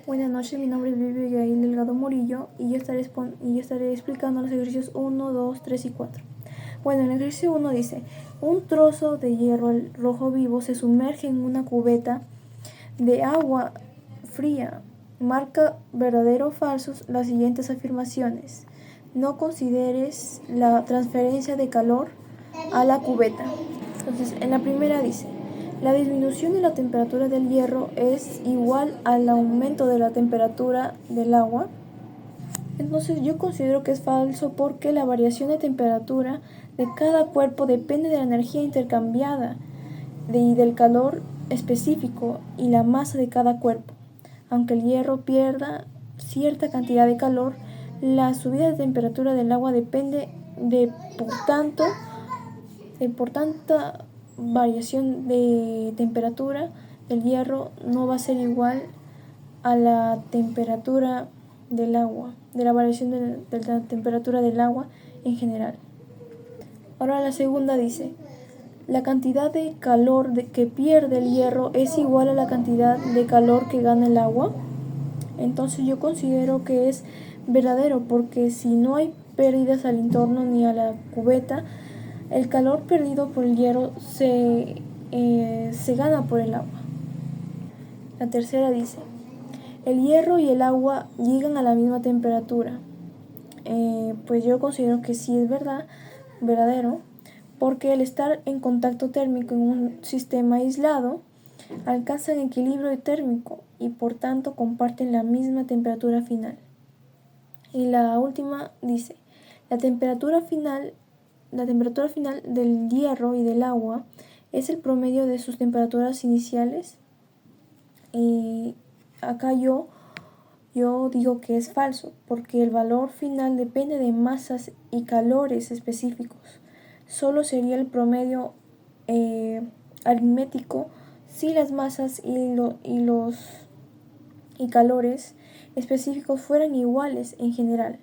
Buenas noches, mi nombre es Vivi Gail Delgado Murillo y yo estaré explicando los ejercicios 1, 2, 3 y 4. Bueno, en el ejercicio 1 dice, un trozo de hierro rojo vivo se sumerge en una cubeta de agua fría. Marca verdadero o falsos las siguientes afirmaciones. No consideres la transferencia de calor a la cubeta. Entonces, en la primera dice, la disminución de la temperatura del hierro es igual al aumento de la temperatura del agua. Entonces yo considero que es falso porque la variación de temperatura de cada cuerpo depende de la energía intercambiada y del calor específico y la masa de cada cuerpo. Aunque el hierro pierda cierta cantidad de calor, la subida de temperatura del agua depende por tanta variación de temperatura del hierro no va a ser igual a la temperatura del agua, de la variación de la temperatura del agua en general. Ahora la segunda dice, la cantidad de calor que pierde el hierro es igual a la cantidad de calor que gana el agua. Entonces yo considero que es verdadero porque si no hay pérdidas al entorno ni a la cubeta, el calor perdido por el hierro se gana por el agua. La tercera dice, el hierro y el agua llegan a la misma temperatura. Pues yo considero que sí es verdadero, porque al estar en contacto térmico en un sistema aislado, alcanzan equilibrio térmico y por tanto comparten la misma temperatura final. Y la última dice, la temperatura final del hierro y del agua es el promedio de sus temperaturas iniciales. Y acá yo digo que es falso, porque el valor final depende de masas y calores específicos. Solo sería el promedio aritmético si las masas y calores específicos fueran iguales en general.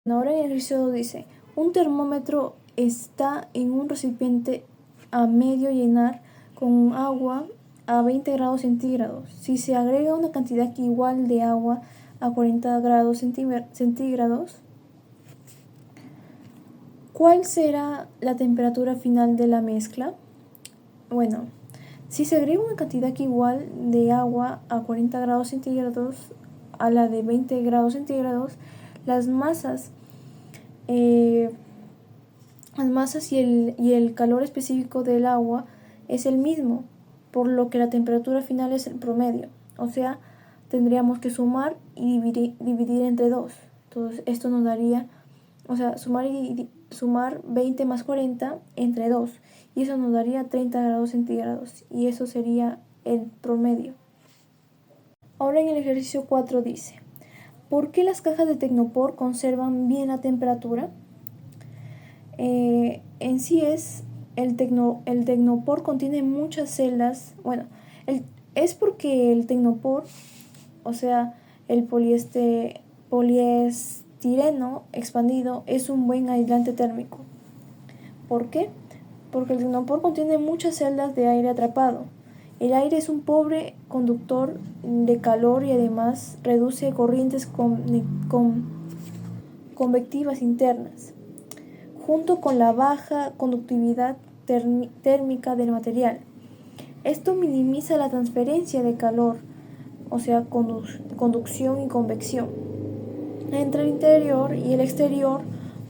Ahora en el ejercicio dice, un termómetro está en un recipiente a medio llenar con agua a 20 grados centígrados. Si se agrega una cantidad igual de agua a 40 grados centígrados, ¿cuál será la temperatura final de la mezcla? Bueno, si se agrega una cantidad igual de agua a 40 grados centígrados a la de 20 grados centígrados, las masas y el calor específico del agua es el mismo, por lo que la temperatura final es el promedio. O sea, tendríamos que sumar y dividir entre 2. Entonces, esto nos daría, sumar 20 más 40 entre 2. Y eso nos daría 30 grados centígrados. Y eso sería el promedio. Ahora en el ejercicio 4 dice, ¿por qué las cajas de Tecnopor conservan bien la temperatura? En sí el Tecnopor contiene muchas celdas. Bueno, es porque el Tecnopor, o sea, el poliestireno expandido es un buen aislante térmico. ¿Por qué? Porque el Tecnopor contiene muchas celdas de aire atrapado. El aire es un pobre conductor de calor y además reduce corrientes convectivas internas, junto con la baja conductividad térmica del material. Esto minimiza la transferencia de calor, o sea, conducción y convección, entre el interior y el exterior,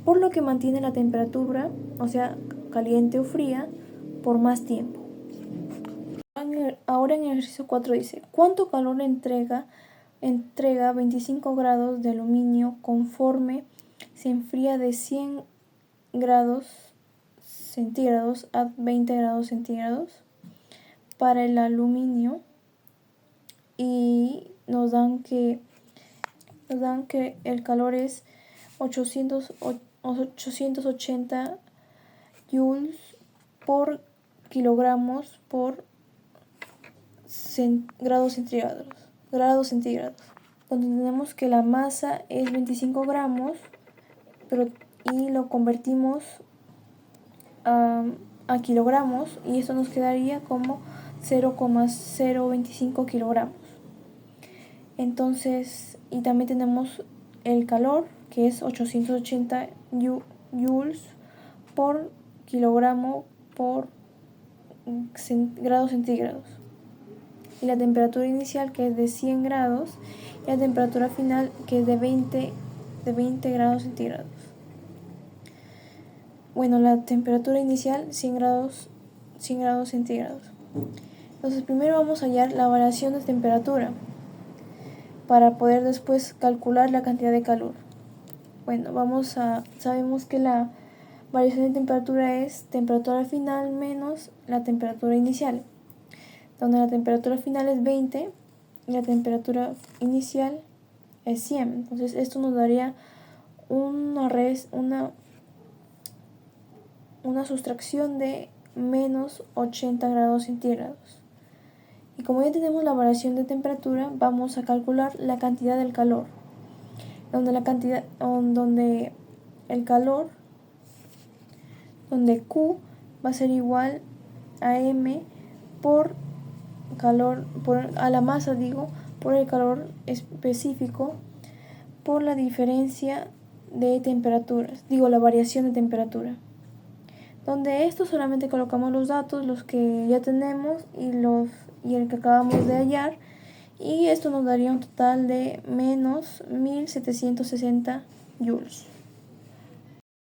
por lo que mantiene la temperatura, o sea, caliente o fría, por más tiempo. Ahora en el ejercicio 4 dice, ¿cuánto calor entrega 25 grados de aluminio conforme se enfría de 100 grados centígrados a 20 grados centígrados para el aluminio? Y nos dan que el calor es 880 joules por kilogramos por grados centígrados. Cuando tenemos que la masa es 25 gramos, y lo convertimos a kilogramos, y eso nos quedaría como 0,025 kilogramos. Entonces, y también tenemos el calor, que es 880 joules por kilogramo por grados centígrados. Y la temperatura inicial, que es de 100 grados, y la temperatura final, que es de 20 grados centígrados. Bueno, la temperatura inicial, 100 grados centígrados. Entonces, primero vamos a hallar la variación de temperatura para poder después calcular la cantidad de calor. Bueno, sabemos que la variación de temperatura es temperatura final menos la temperatura inicial, donde la temperatura final es 20 y la temperatura inicial es 100. Entonces esto nos daría una sustracción de menos 80 grados centígrados. Y como ya tenemos la variación de temperatura, vamos a calcular la cantidad del calor, donde Q va a ser igual a M a la masa, por el calor específico, por la diferencia de temperaturas, la variación de temperatura. Donde esto solamente colocamos los datos, los que ya tenemos y el que acabamos de hallar, y esto nos daría un total de menos 1760 joules.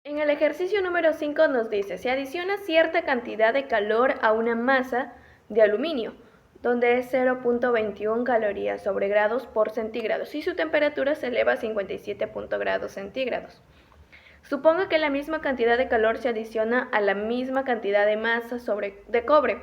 En el ejercicio número 5 nos dice, se adiciona cierta cantidad de calor a una masa de aluminio, donde es 0.21 calorías sobre grados por centígrados y su temperatura se eleva a 57 grados centígrados. Suponga que la misma cantidad de calor se adiciona a la misma cantidad de masa de cobre,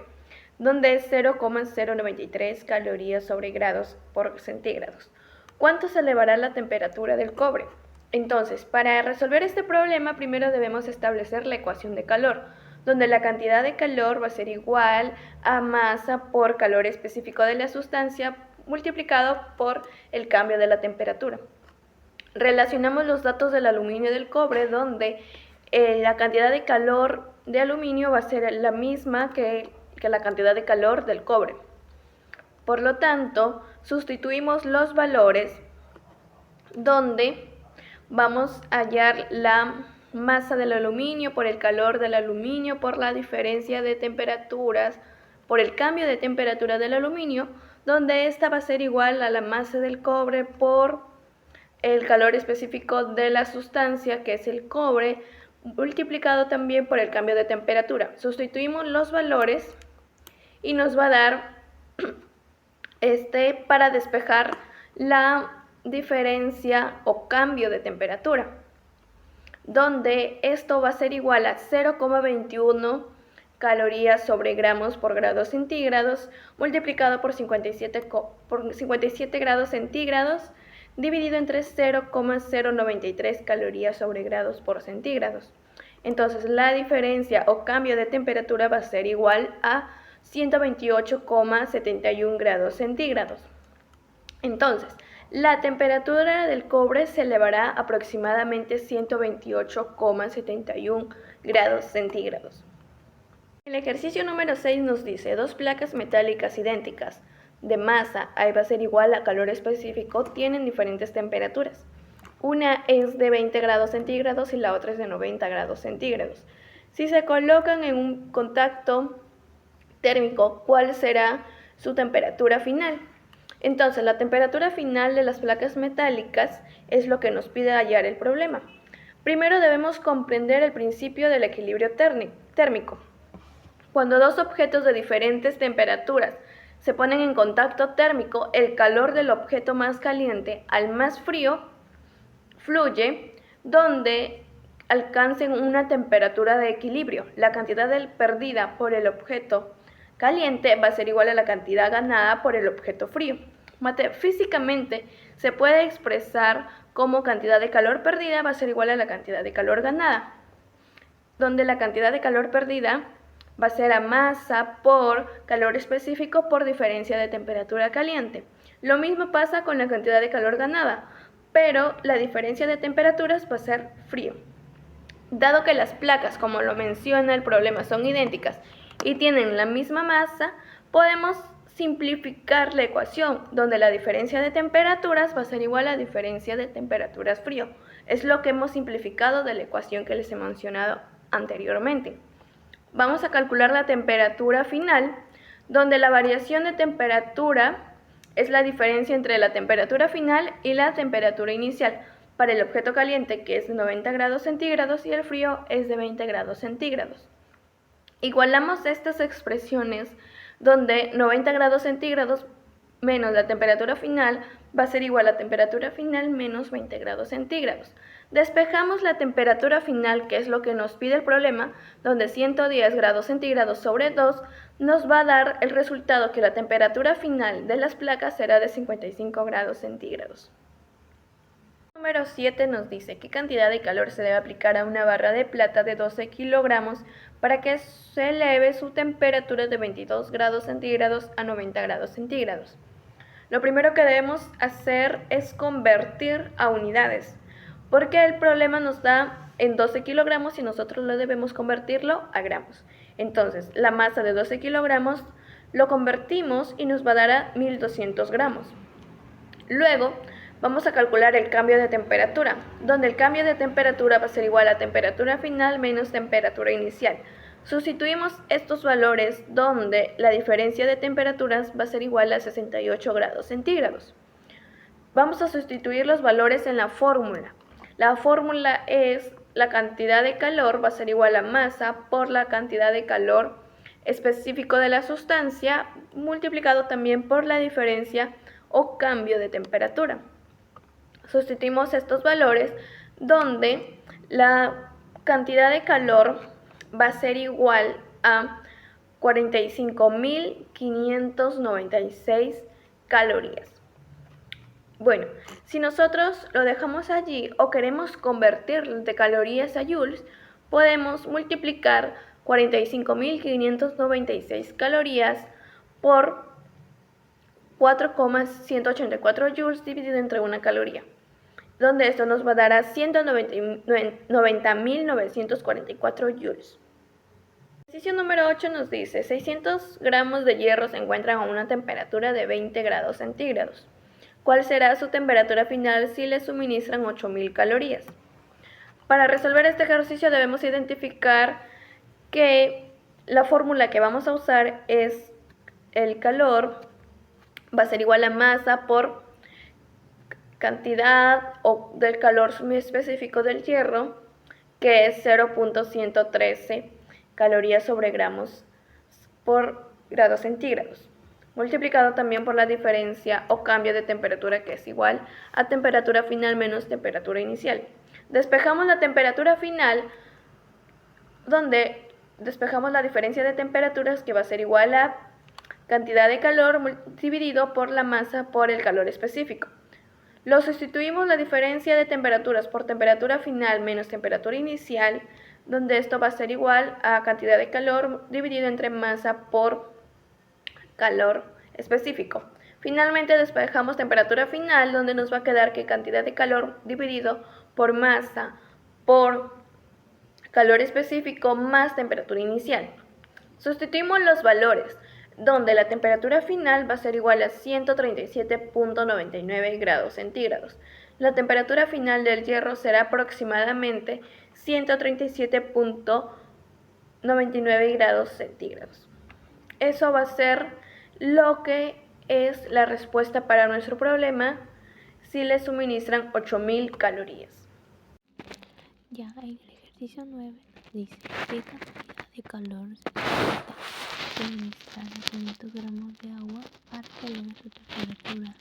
donde es 0,093 calorías sobre grados por centígrados. ¿Cuánto se elevará la temperatura del cobre? Entonces, para resolver este problema, primero debemos establecer la ecuación de calor, donde la cantidad de calor va a ser igual a masa por calor específico de la sustancia multiplicado por el cambio de la temperatura. Relacionamos los datos del aluminio y del cobre, donde la cantidad de calor de aluminio va a ser la misma que la cantidad de calor del cobre. Por lo tanto, sustituimos los valores donde vamos a hallar la masa del aluminio por el calor del aluminio por la diferencia de temperaturas, por el cambio de temperatura del aluminio, donde esta va a ser igual a la masa del cobre por el calor específico de la sustancia, que es el cobre, multiplicado también por el cambio de temperatura. Sustituimos los valores y nos va a dar para despejar la diferencia o cambio de temperatura, donde esto va a ser igual a 0,21 calorías sobre gramos por grados centígrados multiplicado por 57 grados centígrados dividido entre 0,093 calorías sobre grados por centígrados. Entonces la diferencia o cambio de temperatura va a ser igual a 128,71 grados centígrados. Entonces, la temperatura del cobre se elevará aproximadamente 128,71 grados centígrados. El ejercicio número 6 nos dice, dos placas metálicas idénticas de masa A va a ser igual a calor específico, tienen diferentes temperaturas. Una es de 20 grados centígrados y la otra es de 90 grados centígrados. Si se colocan en un contacto térmico, ¿cuál será su temperatura final? Entonces, la temperatura final de las placas metálicas es lo que nos pide hallar el problema. Primero debemos comprender el principio del equilibrio térmico. Cuando dos objetos de diferentes temperaturas se ponen en contacto térmico, el calor del objeto más caliente al más frío fluye donde alcancen una temperatura de equilibrio. La cantidad perdida por el objeto caliente va a ser igual a la cantidad ganada por el objeto frío. Físicamente se puede expresar como cantidad de calor perdida va a ser igual a la cantidad de calor ganada, donde la cantidad de calor perdida va a ser a masa por calor específico por diferencia de temperatura caliente. Lo mismo pasa con la cantidad de calor ganada, pero la diferencia de temperaturas va a ser frío. Dado que las placas, como lo menciona el problema, son idénticas y tienen la misma masa, podemos simplificar la ecuación, donde la diferencia de temperaturas va a ser igual a la diferencia de temperaturas frío. Es lo que hemos simplificado de la ecuación que les he mencionado anteriormente. Vamos a calcular la temperatura final, donde la variación de temperatura es la diferencia entre la temperatura final y la temperatura inicial para el objeto caliente, que es de 90 grados centígrados, y el frío es de 20 grados centígrados. Igualamos estas expresiones donde 90 grados centígrados menos la temperatura final va a ser igual a temperatura final menos 20 grados centígrados. Despejamos la temperatura final, que es lo que nos pide el problema, donde 110 grados centígrados sobre 2 nos va a dar el resultado que la temperatura final de las placas será de 55 grados centígrados. Número 7 nos dice qué cantidad de calor se debe aplicar a una barra de plata de 12 kilogramos para que se eleve su temperatura de 22 grados centígrados a 90 grados centígrados. Lo primero que debemos hacer es convertir a unidades, porque el problema nos da en 12 kilogramos y nosotros lo debemos convertirlo a gramos. Entonces, la masa de 12 kilogramos lo convertimos y nos va a dar a 1200 gramos. Luego, vamos a calcular el cambio de temperatura, donde el cambio de temperatura va a ser igual a temperatura final menos temperatura inicial. Sustituimos estos valores donde la diferencia de temperaturas va a ser igual a 68 grados centígrados. Vamos a sustituir los valores en la fórmula. La fórmula es la cantidad de calor va a ser igual a masa por la cantidad de calor específico de la sustancia multiplicado también por la diferencia o cambio de temperatura. Sustituimos estos valores donde la cantidad de calor va a ser igual a 45.596 calorías. Bueno, si nosotros lo dejamos allí o queremos convertir de calorías a joules, podemos multiplicar 45.596 calorías por 4,184 joules dividido entre una caloría, donde esto nos va a dar a 190.944 joules. Ejercicio número 8 nos dice 600 gramos de hierro se encuentran a una temperatura de 20 grados centígrados. ¿Cuál será su temperatura final si le suministran 8.000 calorías? Para resolver este ejercicio debemos identificar que la fórmula que vamos a usar es el calor va a ser igual a masa por cantidad o del calor muy específico del hierro, que es 0.113 calorías sobre gramos por grados centígrados, multiplicado también por la diferencia o cambio de temperatura, que es igual a temperatura final menos temperatura inicial. Despejamos la temperatura final, donde despejamos la diferencia de temperaturas, que va a ser igual a cantidad de calor dividido por la masa por el calor específico. Lo sustituimos la diferencia de temperaturas por temperatura final menos temperatura inicial, donde esto va a ser igual a cantidad de calor dividido entre masa por calor específico. Finalmente despejamos temperatura final, donde nos va a quedar que cantidad de calor dividido por masa por calor específico más temperatura inicial. Sustituimos los valores, donde la temperatura final va a ser igual a 137.99 grados centígrados. La temperatura final del hierro será aproximadamente 137.99 grados centígrados. Eso va a ser lo que es la respuesta para nuestro problema si le suministran 8.000 calorías. Ya en el ejercicio 9 dice qué cantidad de calor se necesita suministrar a 500 gramos de agua para que eleve su temperatura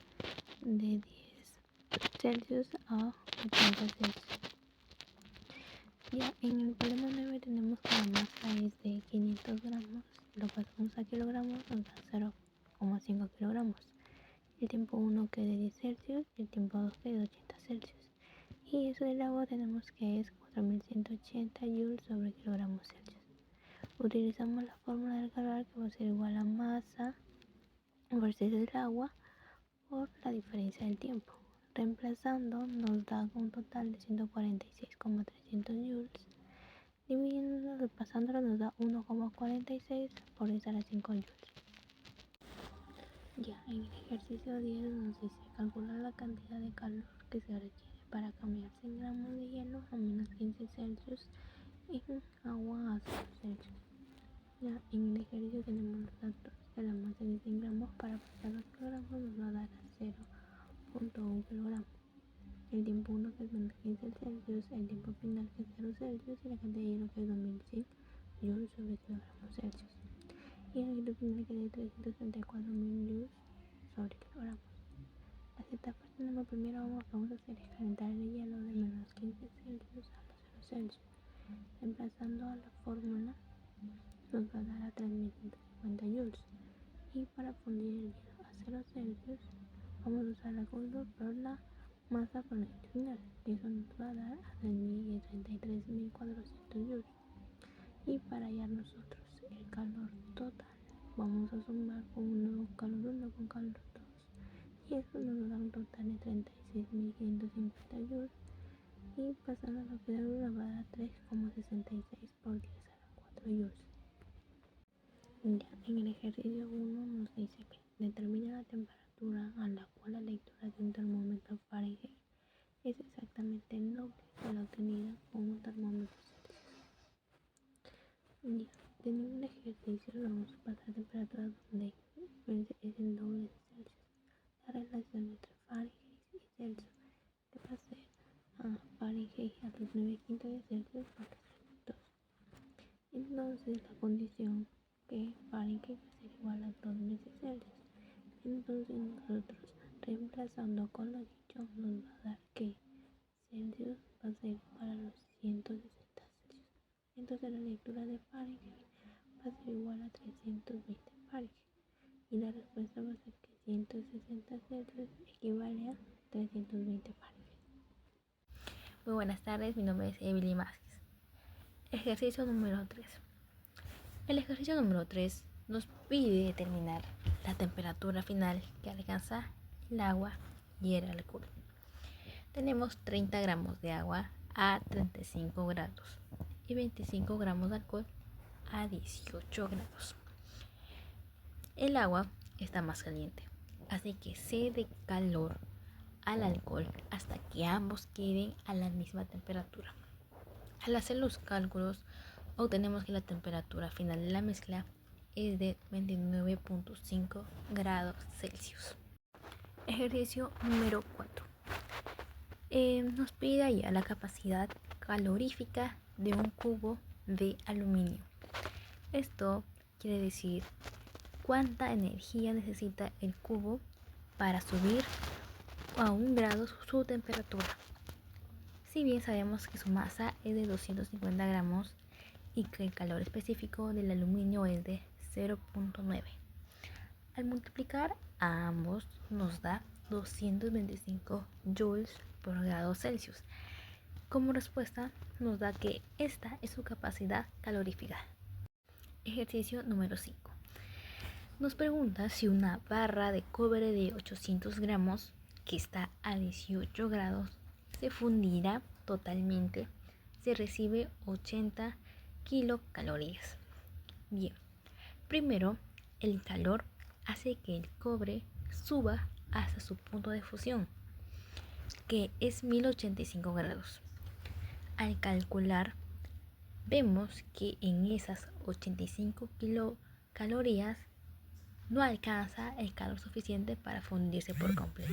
de 10 Celsius a 80 Celsius. Ya en el problema 9 tenemos que la masa es de 500 gramos, lo pasamos a kilogramos, nos da 0,5 kilogramos. El tiempo 1 que es de 10 Celsius y el tiempo 2 que es de 80 Celsius. Y eso del agua tenemos que es 4180 joules sobre kilogramos Celsius. Utilizamos la fórmula del calor, que va a ser igual a masa versus el agua por la diferencia del tiempo. Reemplazando nos da un total de 146,300 joules. Dividiéndolo, pasándolo nos da 1,46 por 10 a la 5 joules. Ya en el ejercicio 10 nos dice calcular la cantidad de calor que se requiere para cambiar 100 gramos de hielo a menos 15 Celsius en agua a 0 Celsius. Ya en el ejercicio tenemos los datos de la masa de 100 gramos para pasar 2 kilogramos nos va a dar a 0.1 kilogramo. El tiempo 1 que es menos 15 Celsius, el tiempo final que es 0 Celsius y la cantidad de hielo que es 2100 joules sobre kilogramos Celsius. Y el grito final que es de 334.000 joules sobre kilogramos. Las etapas tenemos primero vamos a hacer es calentar el hielo de menos 15 Celsius a 0 Celsius. Reemplazando a la fórmula nos va a dar a 3050 joules. Y para fundir el hielo a 0 Celsius vamos a usar la calor por la masa por la final, que eso nos va a dar a 33.400 joules. Y para hallar nosotros el calor total vamos a sumar con un nuevo calor 1 con calor 2 y eso nos da un total de 36.550 joules y pasando a la operadora va a dar 3,66 por 10 a la 4 joules. Ya en el ejercicio 1 nos dice que determina la temperatura a la cual la lectura de un termómetro Fahrenheit es exactamente el doble de la obtenida con un termómetro Celsius. Ya teniendo el ejercicio vamos a pasar temperaturas donde es el doble de Celsius. La relación entre Fahrenheit y Celsius que va a ser a Fahrenheit a los 9 quintos de Celsius por 3 minutos. Entonces la condición que Fahrenheit va a ser igual a 2 veces Celsius. Entonces nosotros reemplazando con lo dicho nos va a dar que Celsius va a ser para los 160 Celsius. Entonces la lectura de Fahrenheit va a ser igual a 320 Fahrenheit. Y la respuesta va a ser que 160 Celsius equivale a 320 Fahrenheit. Muy buenas tardes, mi nombre es Emily Vázquez. Ejercicio número 3. El ejercicio número 3 nos pide determinar la temperatura final que alcanza el agua y el alcohol. Tenemos 30 gramos de agua a 35 grados y 25 gramos de alcohol a 18 grados. El agua está más caliente, así que cede calor al alcohol hasta que ambos queden a la misma temperatura. Al hacer los cálculos, obtenemos que la temperatura final de la mezcla es de 29.5 grados Celsius. Ejercicio número 4. Nos pide allá la capacidad calorífica de un cubo de aluminio. Esto quiere decir cuánta energía necesita el cubo para subir a 1 grado su temperatura. Si bien sabemos que su masa es de 250 gramos y que el calor específico del aluminio es de 0.9. Al multiplicar a ambos nos da 225 joules por grado Celsius. Como respuesta nos da que esta es su capacidad calorífica. Ejercicio número 5. Nos pregunta si una barra de cobre de 800 gramos que está a 18 grados se fundirá totalmente si recibe 80 kilocalorías. Bien, primero el calor hace que el cobre suba hasta su punto de fusión, que es 1085 grados. Al calcular, vemos que en esas 85 kilocalorías no alcanza el calor suficiente para fundirse por completo.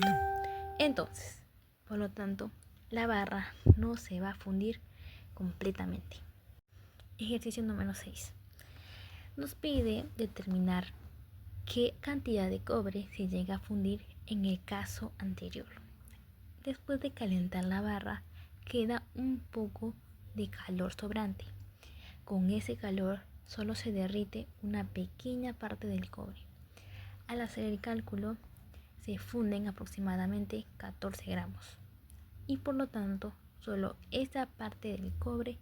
Entonces, por lo tanto, la barra no se va a fundir completamente. Ejercicio número 6. Nos pide determinar qué cantidad de cobre se llega a fundir en el caso anterior. Después de calentar la barra, queda un poco de calor sobrante. Con ese calor solo se derrite una pequeña parte del cobre. Al hacer el cálculo, se funden aproximadamente 14 gramos. Y por lo tanto, solo esa parte del cobre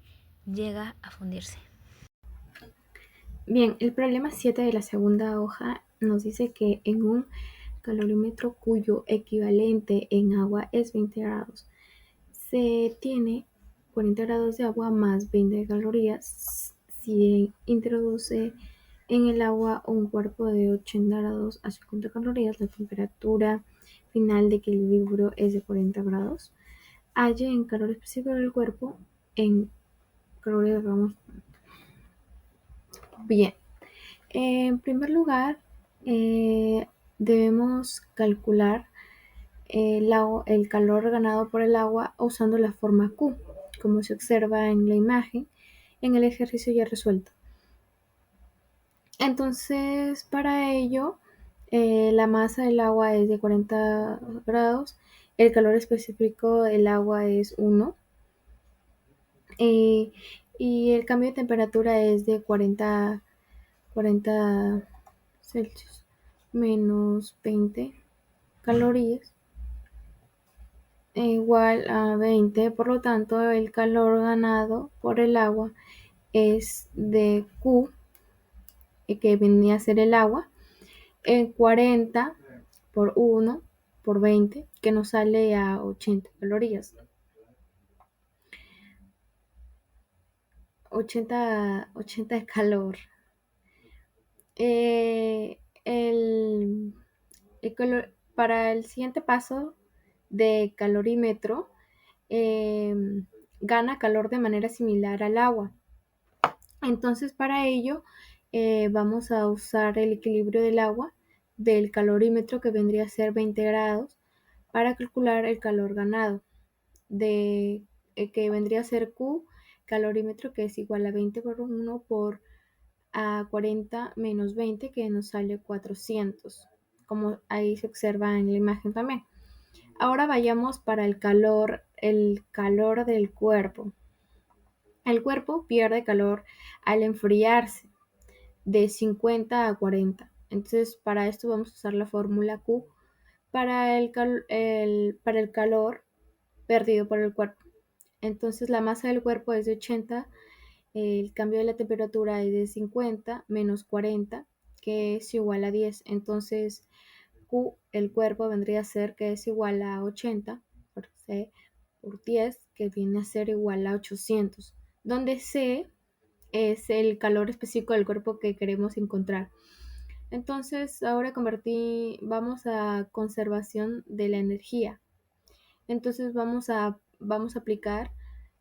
llega a fundirse. Bien, el problema 7 de la segunda hoja nos dice que en un calorímetro cuyo equivalente en agua es 20 grados, se tiene 40 grados de agua más 20 calorías si introduce en el agua un cuerpo de 80 grados a 50 calorías, la temperatura final de equilibrio es de 40 grados. Halle en calor específico del cuerpo en calorías gramos. Bien, en primer lugar, debemos calcular el calor ganado por el agua usando la forma Q, como se observa en la imagen en el ejercicio ya resuelto. Entonces, para ello, la masa del agua es de 40 grados, el calor específico del agua es 1, y el cambio de temperatura es de 40 Celsius menos 20 calorías igual a 20, por lo tanto el calor ganado por el agua es de Q, que venía a ser el agua, en 40 por 1 por 20, que nos sale a 80 calorías. 80 de calor. Para el siguiente paso de calorímetro, gana calor de manera similar al agua. Entonces, para ello, vamos a usar el equilibrio del agua del calorímetro, que vendría a ser 20 grados, para calcular el calor ganado, que vendría a ser Q calorímetro, que es igual a 20 por 1 por a 40 menos 20, que nos sale 400, como ahí se observa en la imagen también. Ahora vayamos para el calor del cuerpo. El cuerpo pierde calor al enfriarse de 50 a 40. Entonces, para esto vamos a usar la fórmula Q para el calor perdido por el cuerpo. Entonces, la masa del cuerpo es de 80, el cambio de la temperatura es de 50 menos 40, que es igual a 10. Entonces, Q, el cuerpo, vendría a ser que es igual a 80 por C por 10, que viene a ser igual a 800, donde C es el calor específico del cuerpo que queremos encontrar. Entonces, ahora vamos a conservación de la energía. Entonces, vamos a aplicar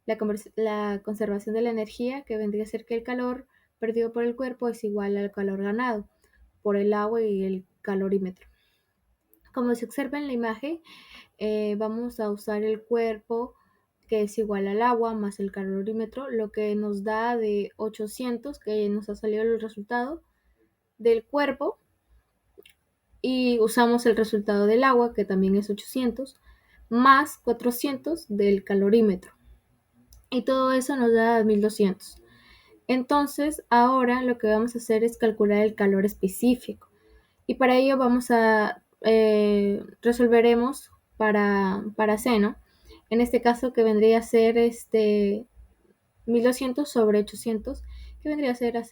la conservación de la energía, que vendría a ser que el calor perdido por el cuerpo es igual al calor ganado por el agua y el calorímetro. Como se observa en la imagen, vamos a usar el cuerpo, que es igual al agua más el calorímetro, lo que nos da de 800, que nos ha salido el resultado del cuerpo, y usamos el resultado del agua, que también es 800, más 400 del calorímetro, y todo eso nos da 1200. Entonces, ahora lo que vamos a hacer es calcular el calor específico, y para ello resolveremos para C, ¿no? En este caso, que vendría a ser 1200 sobre 800, que vendría a ser a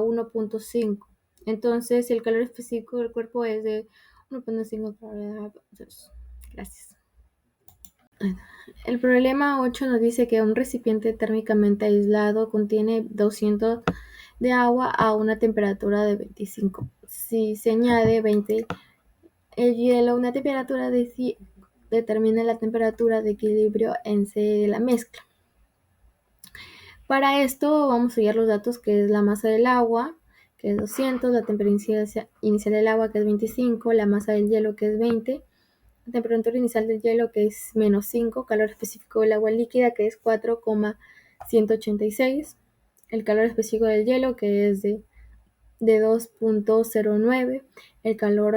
1.5. Entonces, el calor específico del cuerpo es de 1.5 grados. Gracias. El problema 8 nos dice que un recipiente térmicamente aislado contiene 200 de agua a una temperatura de 25. Si se añade 20 el hielo a una temperatura de 100, determina la temperatura de equilibrio en C de la mezcla. Para esto vamos a hallar los datos, que es la masa del agua, que es 200, la temperatura inicial del agua, que es 25, la masa del hielo, que es 20, la temperatura inicial del hielo, que es menos 5, calor específico del agua líquida, que es 4,186, el calor específico del hielo, que es de 2.09, el calor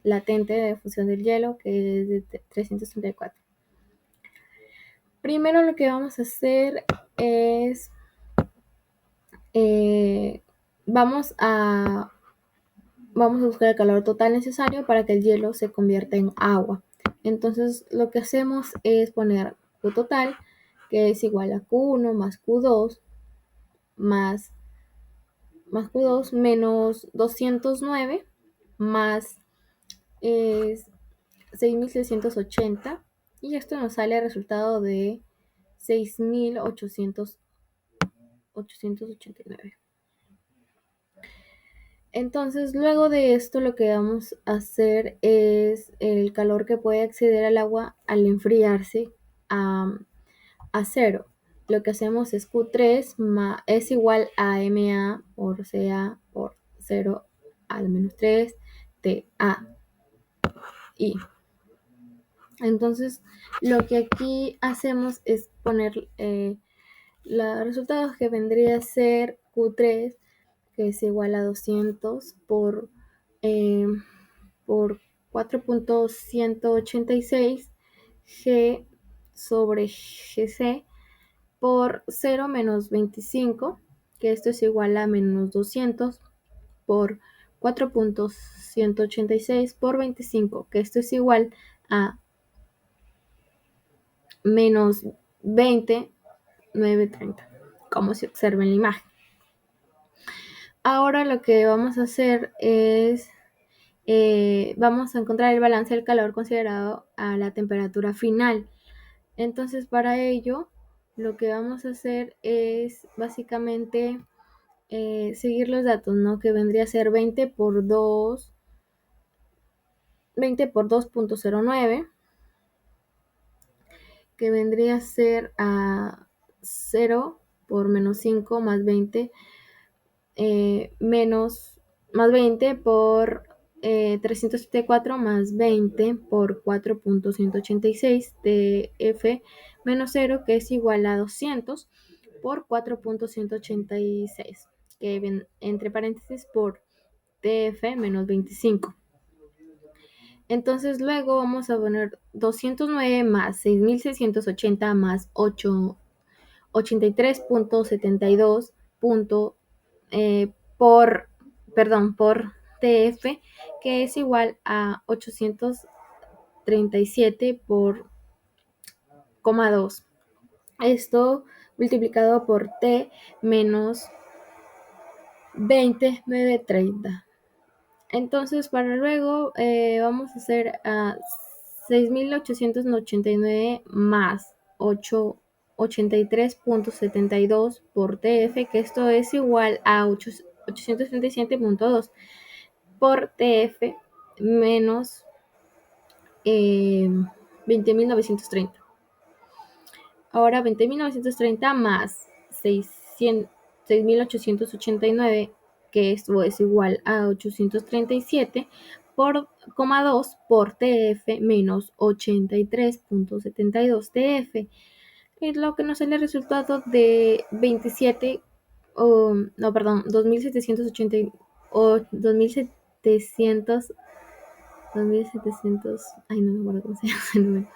latente de fusión del hielo, que es de 334. Primero lo que vamos a hacer es vamos a buscar el calor total necesario para que el hielo se convierta en agua. Entonces, lo que hacemos es poner Q total, que es igual a Q1 más Q2 más Q2 menos 209 más 6.680, y esto nos sale el resultado de 6.889. Entonces, luego de esto, lo que vamos a hacer es el calor que puede acceder al agua al enfriarse a cero. Lo que hacemos es Q3 es igual a MA por CA por 0 al menos 3 TA I. Entonces, lo que aquí hacemos es poner los resultados que vendría a ser Q3, que es igual a 200 por 4.186 G sobre GC por 0 menos 25, que esto es igual a menos 200 por 4.186 por 25, que esto es igual a menos 20,930, como se observa en la imagen. Ahora lo que vamos a hacer es, vamos a encontrar el balance del calor considerado a la temperatura final. Entonces, para ello, lo que vamos a hacer es básicamente seguir los datos, ¿no? Que vendría a ser 20 por 2.09, que vendría a ser a 0 por menos 5 más 20, más 20 por 374 más 20 por 4.186 de F menos 0, que es igual a 200 por 4.186, que ven entre paréntesis por TF menos 25. Entonces luego vamos a poner 209 más 6.680 más 83.72 por TF, que es igual a 837 por 2. Esto multiplicado por T menos 20,930. Entonces, para luego vamos a hacer a 6.889 más 83.72 por TF, que esto es igual a 837.2 por TF menos 20.930. Ahora 20.930 más 6.889, que esto es igual a 837 por 2 por TF menos 83.72 TF, es lo que nos sale el resultado de 2.780 o 2.700, ay, no me acuerdo cómo se llama el número,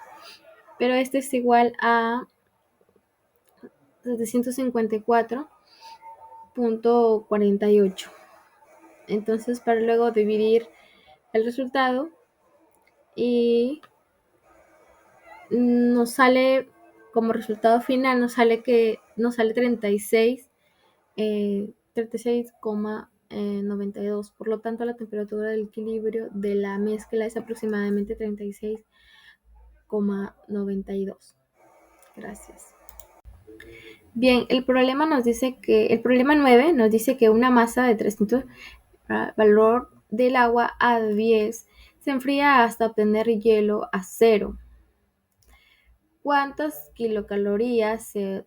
pero este es igual a 754.48. Entonces, para luego dividir el resultado, y nos sale como resultado final, nos sale 36,92. Por lo tanto, la temperatura del equilibrio de la mezcla es aproximadamente 36,92. Gracias. Bien, el problema 9 nos dice que una masa de 300, valor del agua a 10, se enfría hasta obtener hielo a 0. ¿Cuántas kilocalorías se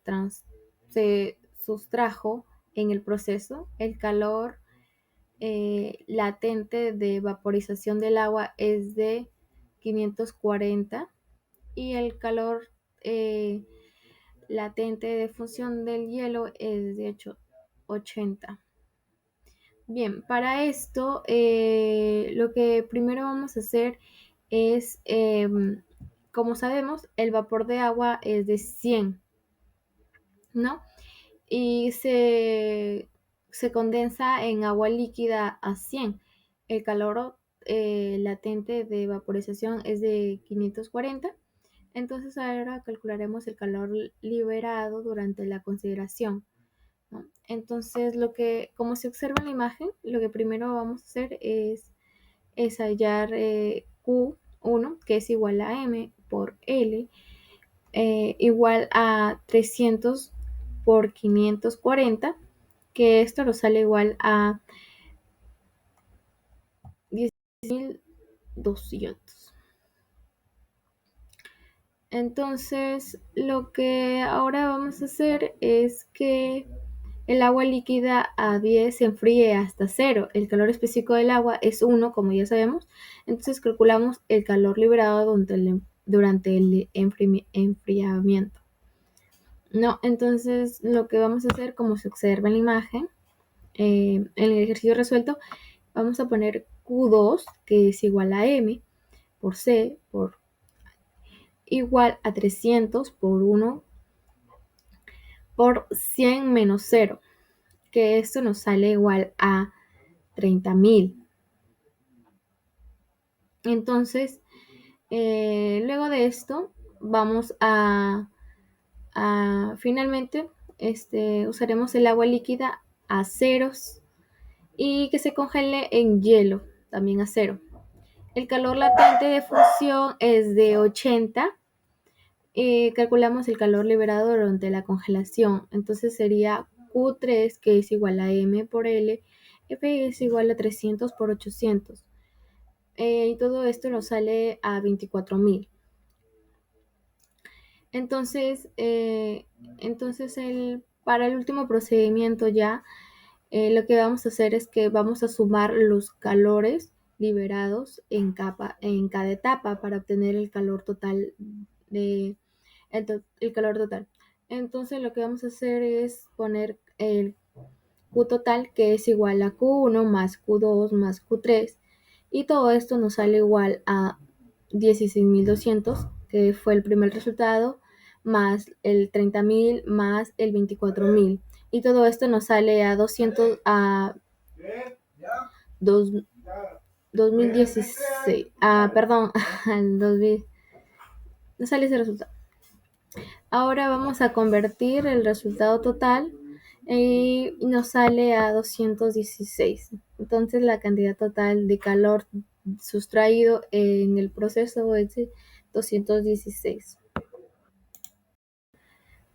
sustrajo en el proceso? El calor latente de vaporización del agua es de 540 y el calor latente de fusión del hielo es de 80. Bien, para esto lo que primero vamos a hacer es, como sabemos, el vapor de agua es de 100, ¿no? Y se condensa en agua líquida a 100. El calor latente de vaporización es de 540. Entonces ahora calcularemos el calor liberado durante la consideración, ¿no? Entonces, como se observa en la imagen, lo que primero vamos a hacer es hallar Q1, que es igual a M por L, igual a 300 por 540, que esto nos sale igual a 200. Entonces, lo que ahora vamos a hacer es que el agua líquida a 10 se enfríe hasta 0. El calor específico del agua es 1, como ya sabemos. Entonces, calculamos el calor liberado durante el enfriamiento. No, entonces lo que vamos a hacer, como se observa en la imagen, en el ejercicio resuelto, vamos a poner Q2, que es igual a M por C, por igual a 300 por 1 por 100 menos 0, que esto nos sale igual a 30.000. Entonces, luego de esto, vamos a finalmente, usaremos el agua líquida a ceros y que se congele en hielo, también a 0. El calor latente de fusión es de 80. Calculamos el calor liberado durante la congelación. Entonces sería Q3, que es igual a M por L. F es igual a 300 por 800. Y todo esto nos sale a 24.000. Entonces, para el último procedimiento ya, lo que vamos a hacer es que vamos a sumar los calores liberados en cada etapa para obtener el calor total el calor total. Entonces lo que vamos a hacer es poner el Q total, que es igual a Q1 más Q2 más Q3, y todo esto nos sale igual a 16.200, que fue el primer resultado, más el 30.000 más el 24.000, y todo esto nos sale a 2016, perdón, al 2000, no sale ese resultado. Ahora vamos a convertir el resultado total y nos sale a 216. Entonces la cantidad total de calor sustraído en el proceso es de 216.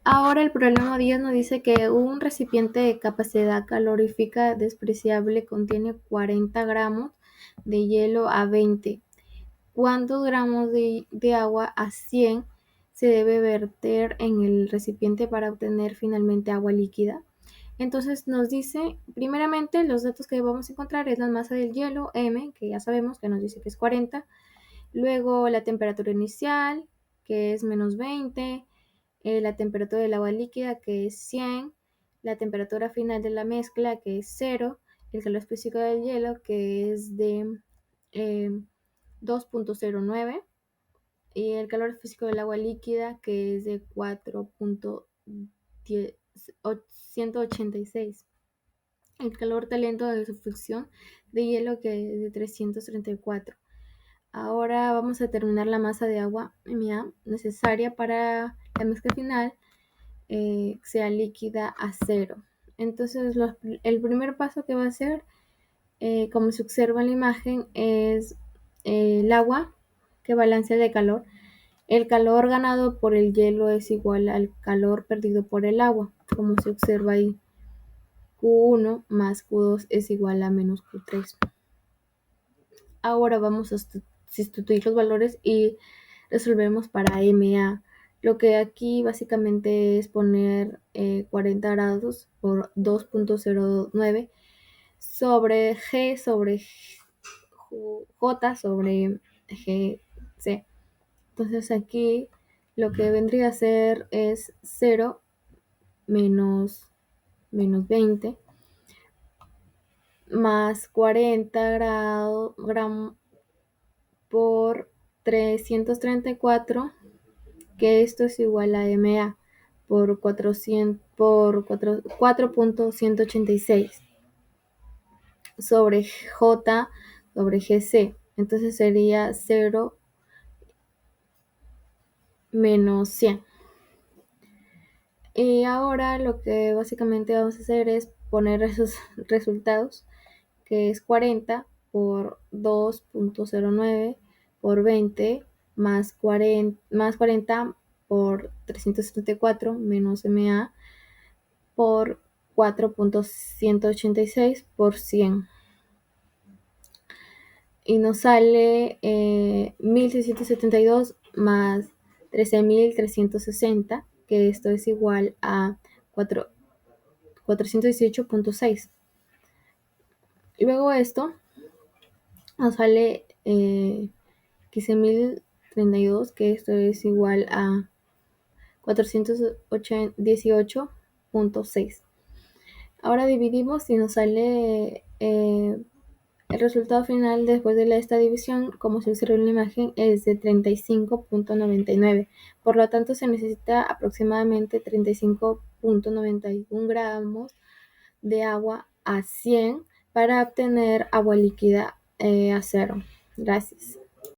Ahora el problema 10 nos dice que un recipiente de capacidad calorífica despreciable contiene 40 gramos de hielo a 20. ¿Cuántos gramos de agua a 100 se debe verter en el recipiente para obtener finalmente agua líquida? Entonces nos dice, primeramente, los datos que vamos a encontrar es la masa del hielo, M, que ya sabemos que nos dice que es 40. Luego la temperatura inicial, que es menos 20. La temperatura del agua líquida, que es 100. La temperatura final de la mezcla, que es 0. El calor específico del hielo, que es de 2.09, y el calor físico del agua líquida, que es de 4.186. El calor talento de su fricción de hielo, que es de 334. Ahora vamos a determinar la masa de agua MA necesaria para la mezcla final sea líquida a 0. Entonces el primer paso que va a hacer, como se observa en la imagen, es el agua que balancea de calor. El calor ganado por el hielo es igual al calor perdido por el agua, como se observa ahí. Q1 más Q2 es igual a menos Q3. Ahora vamos a sustituir los valores y resolvemos para MA. Lo que aquí básicamente es poner 40 grados por 2.09 sobre G sobre J sobre GC. Entonces aquí lo que vendría a ser es 0 menos 20 más 40 gramos por 334, que esto es igual a MA por 4.186 sobre J sobre GC. Entonces sería 0 menos 100. Y ahora lo que básicamente vamos a hacer es poner esos resultados, que es 40 por 2.09 por 20 más 40 por 374 menos MA por 4.186 por 100. y nos sale 1672 más 13.360, que esto es igual a 418.6. Luego esto nos sale 15.032, que esto es igual a 418.6. Ahora dividimos y nos sale el resultado final después de esta división, como se observa en la imagen, es de 35.99. Por lo tanto, se necesita aproximadamente 35.91 gramos de agua a 100 para obtener agua líquida a 0. Gracias.